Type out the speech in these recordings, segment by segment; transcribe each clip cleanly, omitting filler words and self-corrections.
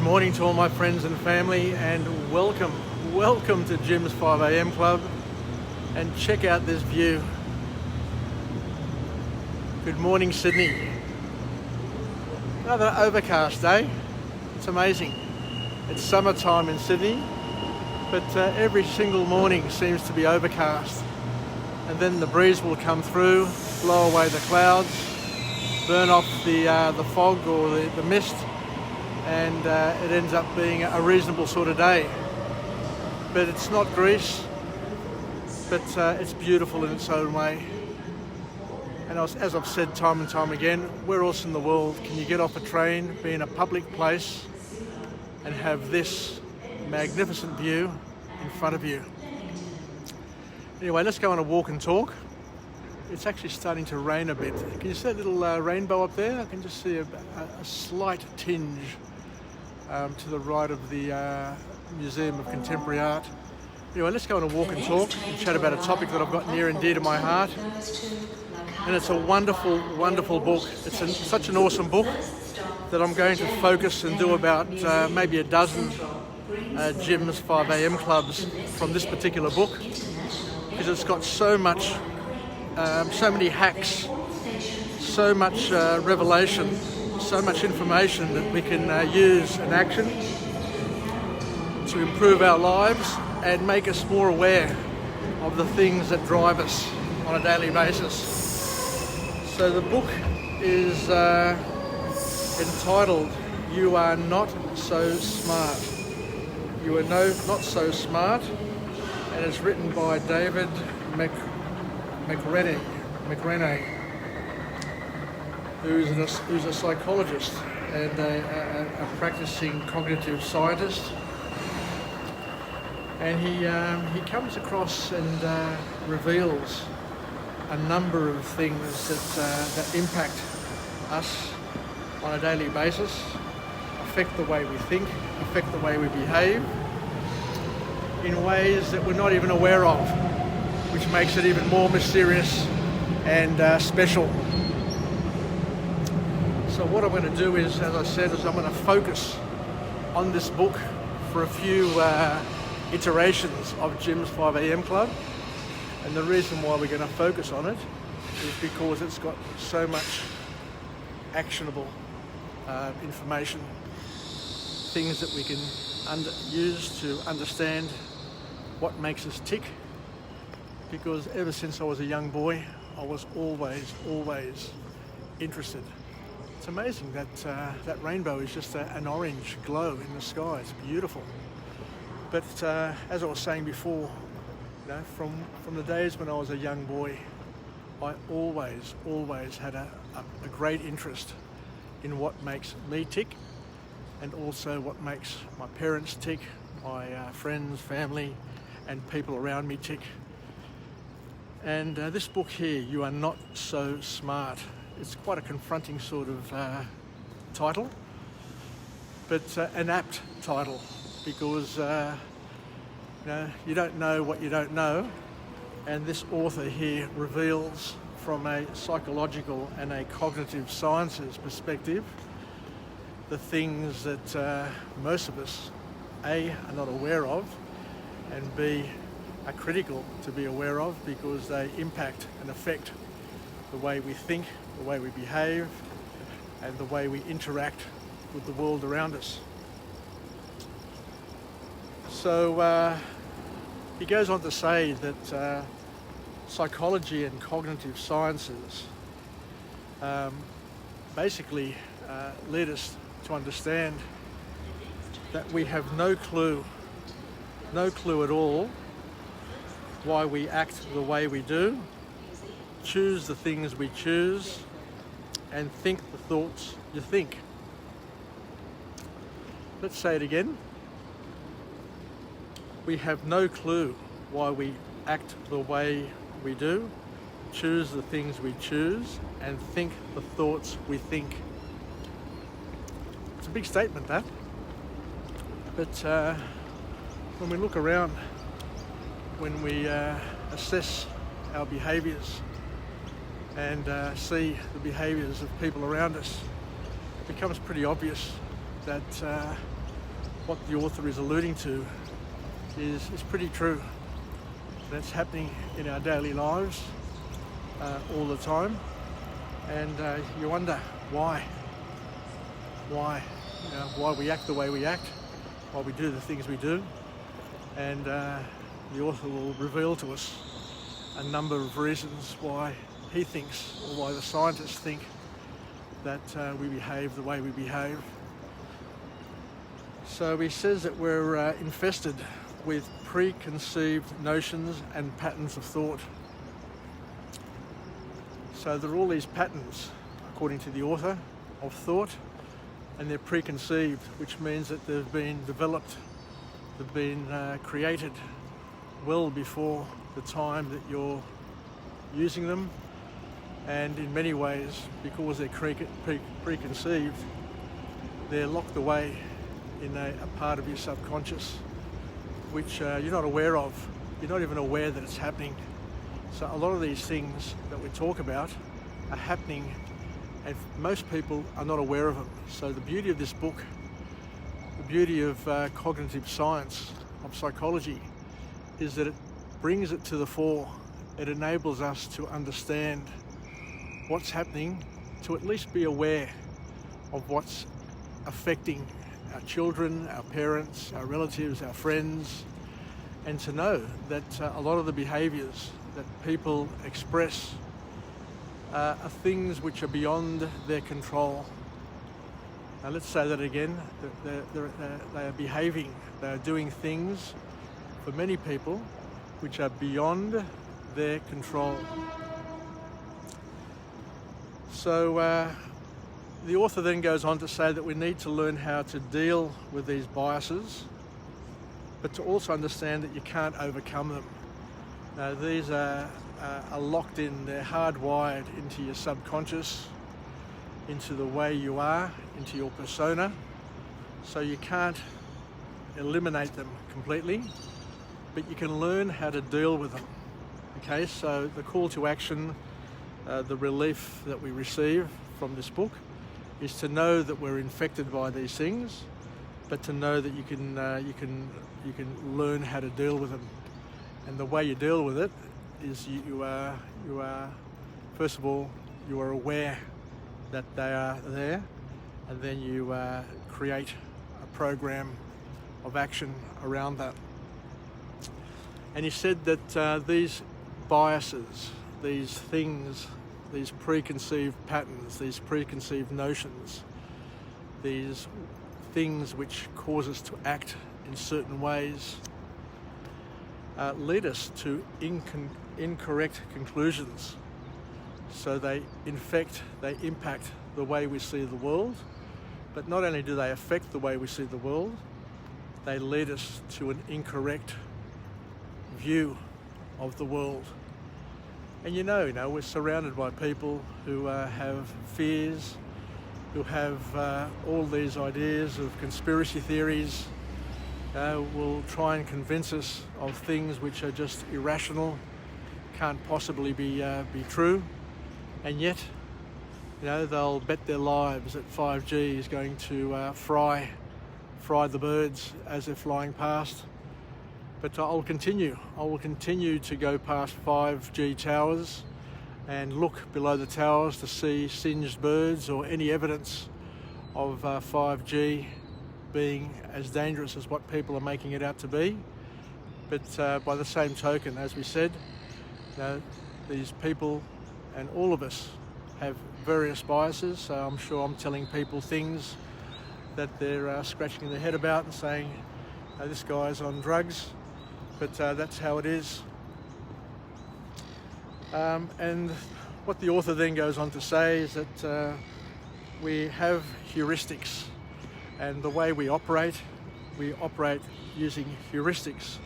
morning to all my friends and family, and welcome to Jim's 5am Club. And check out this view. Good morning, Sydney. Another overcast day. It's amazing. It's summertime in Sydney, but every single morning seems to be overcast. And then the breeze will come through, blow away the clouds, burn off the fog or the mist, and it ends up being a reasonable sort of day. But it's not Greece, but it's beautiful in its own way. And as I've said time and time again, where else in the world can you get off a train, be in a public place, and have this magnificent view in front of you? Anyway, let's go on a walk and talk. It's actually starting to rain a bit. Can you see that little rainbow up there? I can just see a slight tinge to the right of the Museum of Contemporary Art. Anyway, let's go on a walk and talk and chat about a topic that I've got near and dear to my heart. And it's a wonderful, wonderful book. It's such an awesome book that I'm going to focus and do about maybe a dozen Jim's 5am clubs from this particular book, because it's got so much, so many hacks, so much revelation, so much information that we can use in action to improve our lives and make us more aware of the things that drive us on a daily basis. So the book is entitled "You Are Not So Smart." You are not so smart, and it's written by David McRaney, who's a psychologist and a practicing cognitive scientist. And he comes across and reveals a number of things that impact us on a daily basis, affect the way we think, affect the way we behave, in ways that we're not even aware of, which makes it even more mysterious and special. So what I'm going to do is, as I said, I'm going to focus on this book for a few iterations of Jim's 5am Club. And the reason why we're going to focus on it is because it's got so much actionable information, things that we can use to understand what makes us tick. Because ever since I was a young boy, I was always interested. It's amazing that that rainbow is just an orange glow in the sky. It's beautiful. But as I was saying before, from the days when I was a young boy, I always had a great interest in what makes me tick, and also what makes my parents tick, my friends, family, and people around me tick. And this book here, "You Are Not So Smart," it's quite a confronting sort of title, but an apt title, because you don't know what you don't know, and this author here reveals from a psychological and a cognitive sciences perspective the things that most of us A, are not aware of, and B, are critical to be aware of, because they impact and affect the way we think, the way we behave, and the way we interact with the world around us. So he goes on to say that psychology and cognitive sciences basically lead us to understand that we have no clue at all why we act the way we do, choose the things we choose, and think the thoughts you think. Let's say it again. We have no clue why we act the way we do, choose the things we choose, and think the thoughts we think. It's a big statement, that. But when we look around, when we assess our behaviours and see the behaviours of people around us, it becomes pretty obvious that what the author is alluding to is pretty true. That's happening in our daily lives all the time, and you wonder why, why we act the way we act, why we do the things we do, and the author will reveal to us a number of reasons why he thinks, or why the scientists think, that we behave the way we behave. So he says that we're infested with preconceived notions and patterns of thought. So there are all these patterns, according to the author, of thought, and they're preconceived, which means that they've been developed, they've been created well before the time that you're using them, and in many ways, because they're preconceived, they're locked away in a part of your subconscious which you're not aware of. You're not even aware that it's happening. So a lot of these things that we talk about are happening, and most people are not aware of them. So the beauty of this book, the beauty of cognitive science, of psychology, is that it brings it to the fore. It enables us to understand what's happening, to at least be aware of what's affecting our children, our parents, our relatives, our friends, and to know that a lot of the behaviours that people express are things which are beyond their control. Now let's say that again, they are behaving, they are doing things for many people which are beyond their control. So the author then goes on to say that we need to learn how to deal with these biases, but to also understand that you can't overcome them. Now, these are locked in, they're hardwired into your subconscious, into the way you are, into your persona, so you can't eliminate them completely, but you can learn how to deal with them. Okay, so the call to action, the relief that we receive from this book, is to know that we're infected by these things, but to know that you can learn how to deal with them. And the way you deal with it is you are first of all, you are aware that they are there, and then you create a program of action around that. And he said that these biases, these things, these preconceived patterns, these preconceived notions, these things which cause us to act in certain ways, lead us to incorrect conclusions. So they impact the way we see the world, but not only do they affect the way we see the world, they lead us to an incorrect view of the world. And you know, we're surrounded by people who have fears, who have all these ideas of conspiracy theories, will try and convince us of things which are just irrational, can't possibly be true, and yet, they'll bet their lives that 5G is going to fry the birds as they're flying past. But I will continue to go past 5G towers and look below the towers to see singed birds or any evidence of 5G being as dangerous as what people are making it out to be. But by the same token, as we said, these people and all of us have various biases, so I'm sure I'm telling people things that they're scratching their head about and saying, this guy's on drugs. But that's how it is. And what the author then goes on to say is that we have heuristics, and the way we operate using heuristics,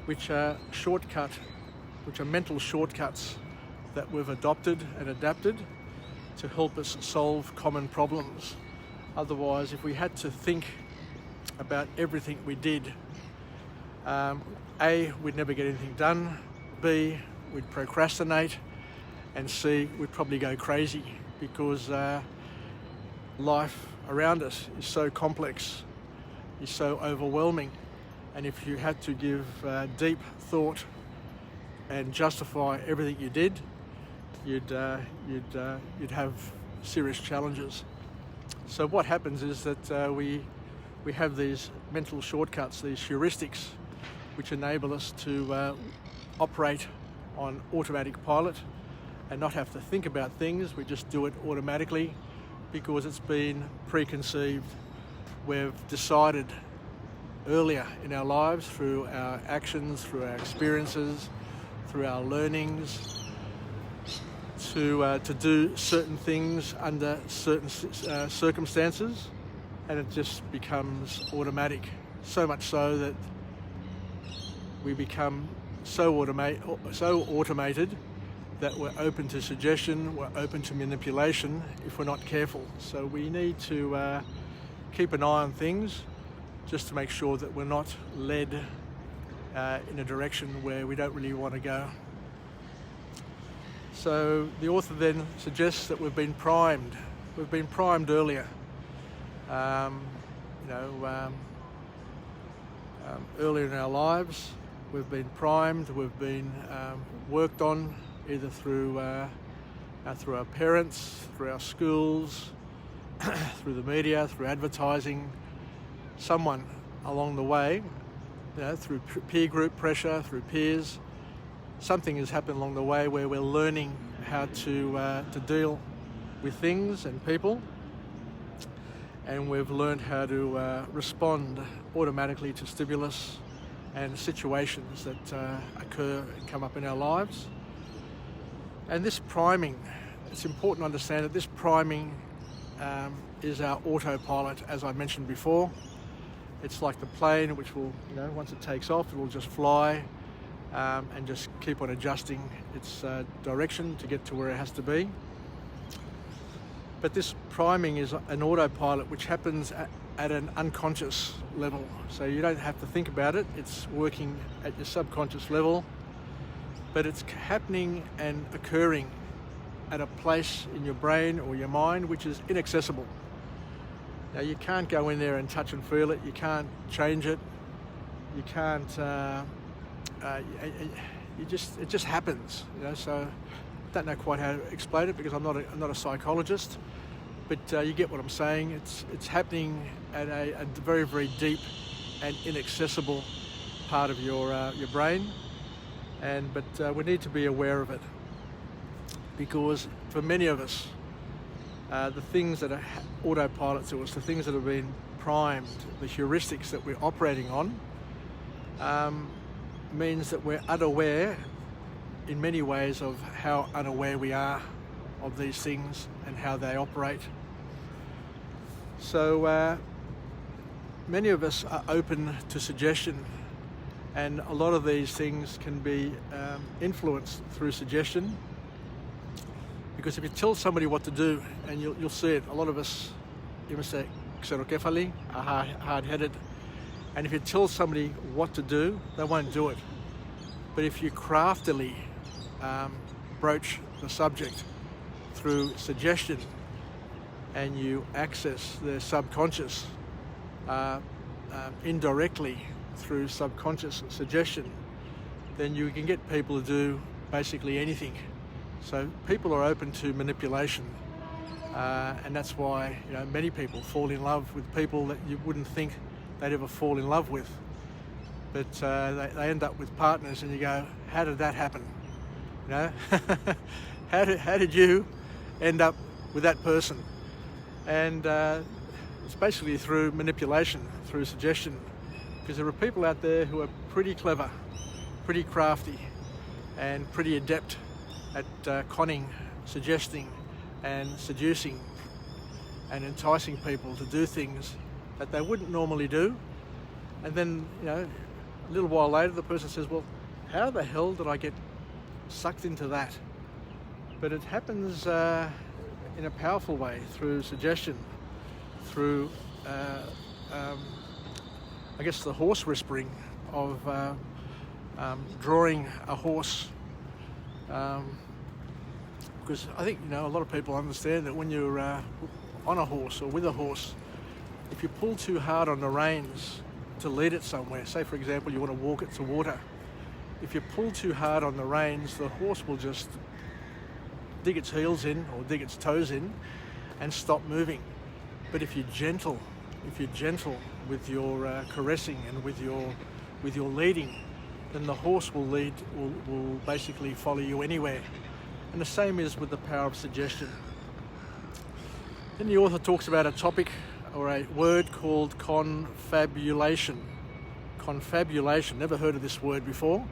which are mental shortcuts that we've adopted and adapted to help us solve common problems. Otherwise, if we had to think about everything we did, A, we'd never get anything done, B, we'd procrastinate, and C, we'd probably go crazy, because life around us is so complex is so overwhelming. And if you had to give deep thought and justify everything you did, you'd have serious challenges. So what happens is that we have these mental shortcuts, these heuristics, which enable us to operate on automatic pilot and not have to think about things. We just do it automatically because it's been preconceived. We've decided earlier in our lives through our actions, through our experiences, through our learnings, to do certain things under certain circumstances, and it just becomes automatic. So much so that we become so automated that we're open to suggestion, we're open to manipulation if we're not careful. So we need to keep an eye on things just to make sure that we're not led in a direction where we don't really want to go. So the author then suggests that we've been primed. We've been primed earlier. Earlier in our lives, we've been primed. We've been worked on either through our parents, through our schools, through the media, through advertising. Someone along the way, through peer group pressure, through peers, something has happened along the way where we're learning how to deal with things and people, and we've learned how to respond automatically to stimulus and situations that occur and come up in our lives. And this priming, it's important to understand that this priming is our autopilot, as I mentioned before. It's like the plane, which will, once it takes off, it will just fly and just keep on adjusting its direction to get to where it has to be. But this priming is an autopilot which happens at an unconscious level. So you don't have to think about it. It's working at your subconscious level, but it's happening and occurring at a place in your brain or your mind which is inaccessible. Now, you can't go in there and touch and feel it. You can't change it. You can't. It just happens. So I don't know quite how to explain it because I'm not a psychologist, but you get what I'm saying. It's happening at a very, very deep and inaccessible part of your brain, but we need to be aware of it because for many of us, the things that are autopilots to us, the things that have been primed, the heuristics that we're operating on, means that we're unaware in many ways of how unaware we are of these things and how they operate. So many of us are open to suggestion, and a lot of these things can be influenced through suggestion. Because if you tell somebody what to do, and you'll see it, a lot of us, you must say, xerocephaly, are hard-headed. And if you tell somebody what to do, they won't do it. But if you craftily broach the subject through suggestion and you access their subconscious indirectly through subconscious suggestion, then you can get people to do basically anything. So people are open to manipulation, and that's why many people fall in love with people that you wouldn't think they'd ever fall in love with. But they end up with partners, and you go, "How did that happen? How did you end up with that person?" And it's basically through manipulation, through suggestion, because there are people out there who are pretty clever, pretty crafty, and pretty adept at conning, suggesting and seducing and enticing people to do things that they wouldn't normally do. And then, a little while later, the person says, "Well, how the hell did I get sucked into that?" But it happens in a powerful way through suggestion, through, the horse whispering of drawing a horse. Because I think a lot of people understand that when you're on a horse or with a horse, if you pull too hard on the reins to lead it somewhere, say for example you want to walk it to water, if you pull too hard on the reins, the horse will just dig its heels in or dig its toes in and stop moving. But if you're gentle with your caressing and with your leading, then the horse will basically follow you anywhere. And the same is with the power of suggestion. Then the author talks about a topic or a word called confabulation. Confabulation, never heard of this word before,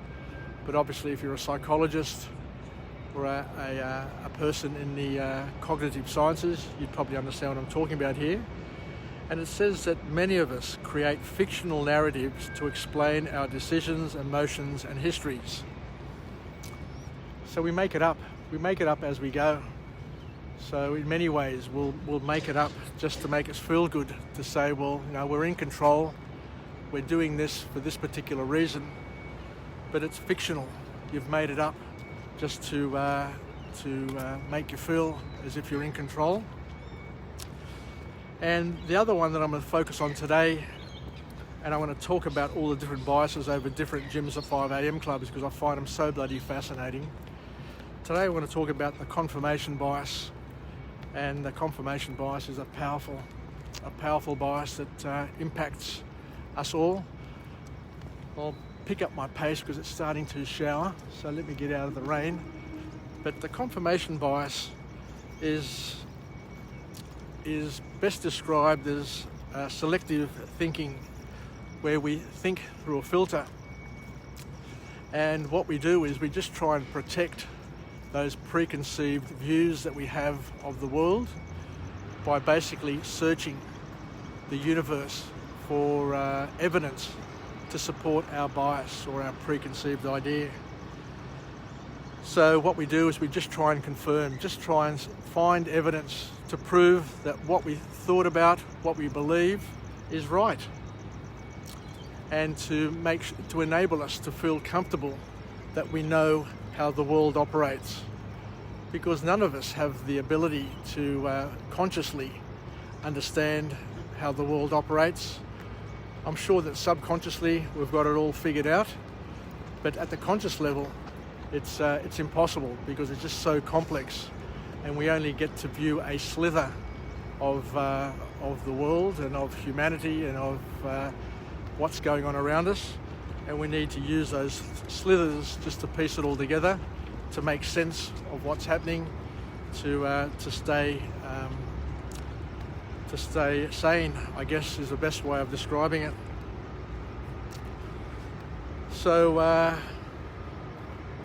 but obviously if you're a psychologist or a person in the cognitive sciences, you'd probably understand what I'm talking about here. And it says that many of us create fictional narratives to explain our decisions, emotions and histories. So we make it up. We make it up as we go. So in many ways we'll make it up just to make us feel good, to say, well, you know, we're in control, we're doing this for this particular reason, but it's fictional. You've made it up just to make you feel as if you're in control. And the other one that I'm going to focus on today, and I want to talk about all the different biases over different gyms at 5am clubs because I find them so bloody fascinating. Today I want to talk about the confirmation bias. And the confirmation bias is a powerful bias that impacts us all. I'll pick up my pace because it's starting to shower, so let me get out of the rain. But the confirmation bias is best described as selective thinking, where we think through a filter. And what we do is we just try and protect those preconceived views that we have of the world by basically searching the universe for evidence to support our bias or our preconceived idea. So what we do is we just try and confirm, just try and find evidence to prove that what we thought about, what we believe is right, and to enable us to feel comfortable that we know how the world operates, because none of us have the ability to consciously understand how the world operates. I'm sure that subconsciously we've got it all figured out, but at the conscious level it's impossible because it's just so complex, and we only get to view a slither of the world and of humanity and of what's going on around us. And we need to use those slithers just to piece it all together, to make sense of what's happening, to stay sane, I guess is the best way of describing it. So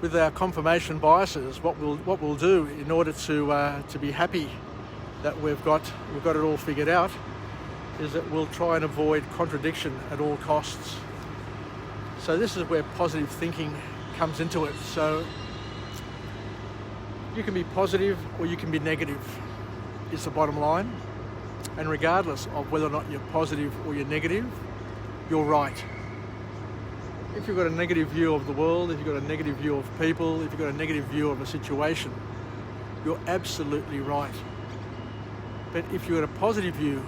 with our confirmation biases, what we'll do in order to be happy that we've got it all figured out, is that we'll try and avoid contradiction at all costs. So this is where positive thinking comes into it. So you can be positive or you can be negative, is the bottom line. And regardless of whether or not you're positive or you're negative, you're right. If you've got a negative view of the world, if you've got a negative view of people, if you've got a negative view of a situation, you're absolutely right. But if you've got a positive view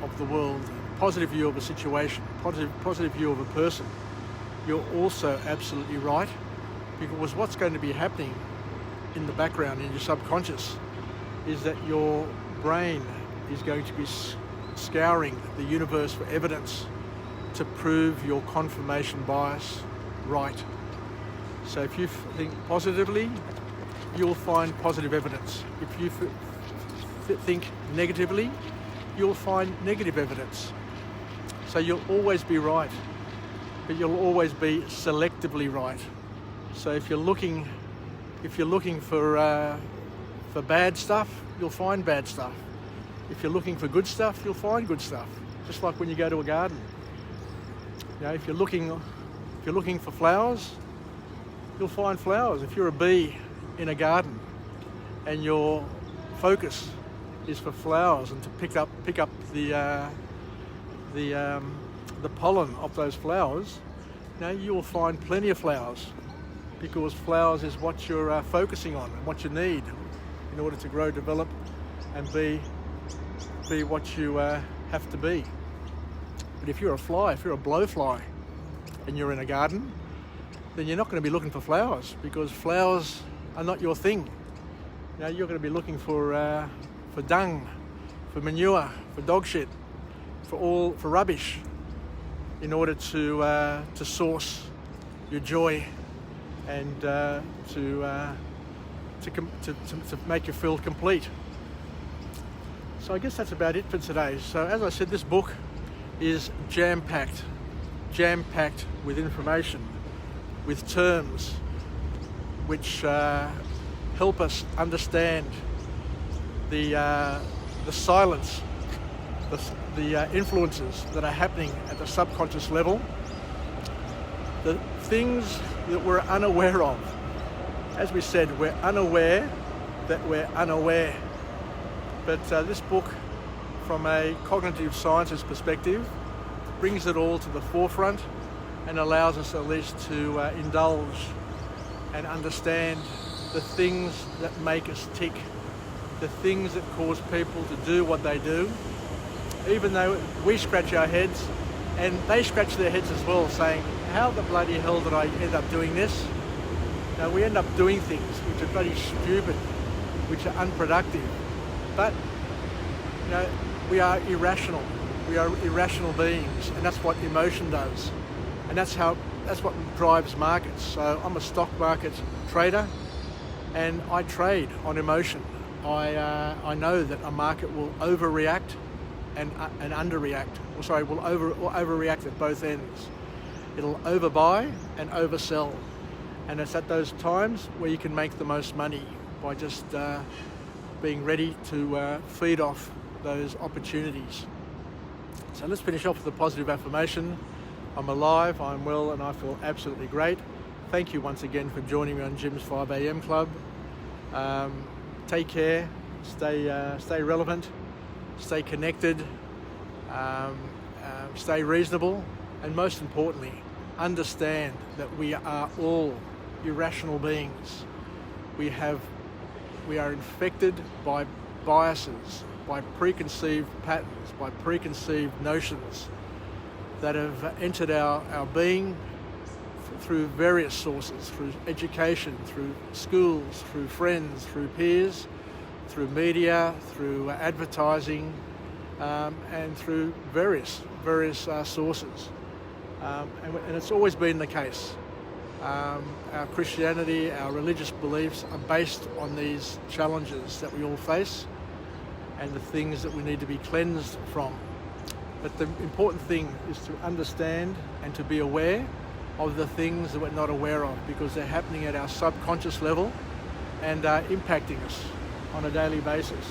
of the world, positive view of a situation, positive view of a person, you're also absolutely right, because what's going to be happening in the background, in your subconscious, is that your brain is going to be scouring the universe for evidence to prove your confirmation bias right. So if you think positively, you'll find positive evidence. If you think negatively, you'll find negative evidence. So you'll always be right, but you'll always be selectively right. So if you're looking for bad stuff, you'll find bad stuff. If you're looking for good stuff, you'll find good stuff. Just like when you go to a garden. You know, if you're looking for flowers, you'll find flowers. If you're a bee in a garden and your focus is for flowers and to pick up the pollen of those flowers, you will find plenty of flowers, because flowers is what you're focusing on and what you need in order to grow, develop, and be what you have to be. But if you're a fly, if you're a blowfly and you're in a garden, then you're not going to be looking for flowers, because flowers are not your thing. You know, you're going to be looking for dung, for manure, for dog shit, for rubbish, in order to source your joy and to make you feel complete. So I guess that's about it for today. So as I said, this book is jam-packed with information, with terms which help us understand the silence, the influences that are happening at the subconscious level, the things that we're unaware of. As we said, we're unaware that we're unaware. But this book, from a cognitive sciences perspective, brings it all to the forefront and allows us at least to indulge and understand the things that make us tick, the things that cause people to do what they do, even though we scratch our heads and they scratch their heads as well, saying, how the bloody hell did I end up doing this? Now, we end up doing things which are bloody stupid, which are unproductive. But, you know, we are irrational. We are irrational beings, and that's what emotion does. And that's what drives markets. So I'm a stock market trader, and I trade on emotion. I know that a market will overreact and underreact. Will overreact at both ends. It'll overbuy and oversell. And it's at those times where you can make the most money by just being ready to feed off those opportunities. So let's finish off with a positive affirmation. I'm alive, I'm well, and I feel absolutely great. Thank you once again for joining me on Jim's 5am Club. Take care, stay relevant, stay connected, stay reasonable, and most importantly, understand that we are all irrational beings. We are infected by biases, by preconceived patterns, by preconceived notions that have entered our being through various sources, through education, through schools, through friends, through peers, through media, through advertising, and through various sources. And it's always been the case. Our Christianity, our religious beliefs are based on these challenges that we all face and the things that we need to be cleansed from. But the important thing is to understand and to be aware of the things that we're not aware of, because they're happening at our subconscious level and are impacting us on a daily basis.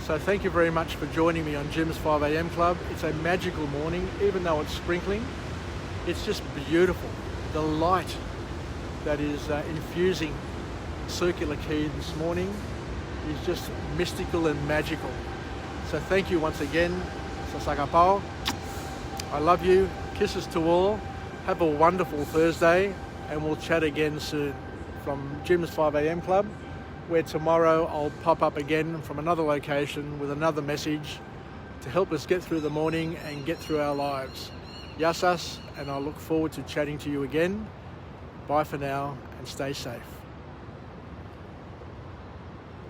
So thank you very much for joining me on Jim's 5am Club. It's a magical morning, even though it's sprinkling. It's just beautiful. The light that is infusing Circular Quay this morning is just mystical and magical. So thank you once again. Sasagapao. I love you. Kisses to all. Have a wonderful Thursday, and we'll chat again soon from Jim's 5am Club, where tomorrow I'll pop up again from another location with another message to help us get through the morning and get through our lives. Yasas, and I look forward to chatting to you again. Bye for now, and stay safe.